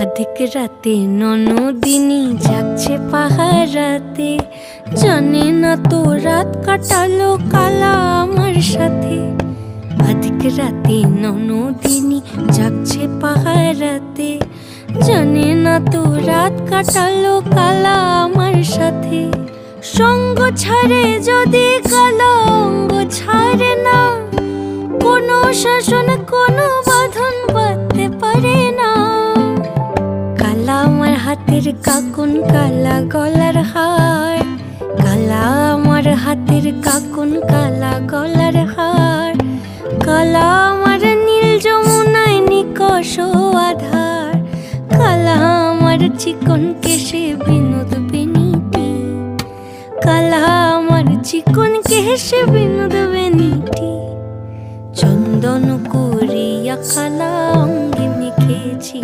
अधिक राते ননদিনী জাগছে পাহারাতে, জানে না তো রাত কাটালো কালা আমার সাথে। अधिक রাতে ননদিনী জাগছে পাহারাতে, জানে না তো রাত কাটালো কালা আমার সাথে। সঙ্গ ছাড়ে যদি কালা অঙ্গ ছাড়ে না, কোনো শাসন কোনো বাঁধন বাঁধতে পারে না। কালা আমার হাতের কাকুন কালা গলার হার, কালা আমার হাতের কাকুন কালা গলার হার। কালা আমার নীল যমুনায় নিকষ আধার, কালা আমার চিকন কেশে বিনোদ বেনিটি, কালা আমার চিকন কেশে বিনোদ বেনিটি। চন্দন করিয়া কালা অঙ্গে মেখেছি।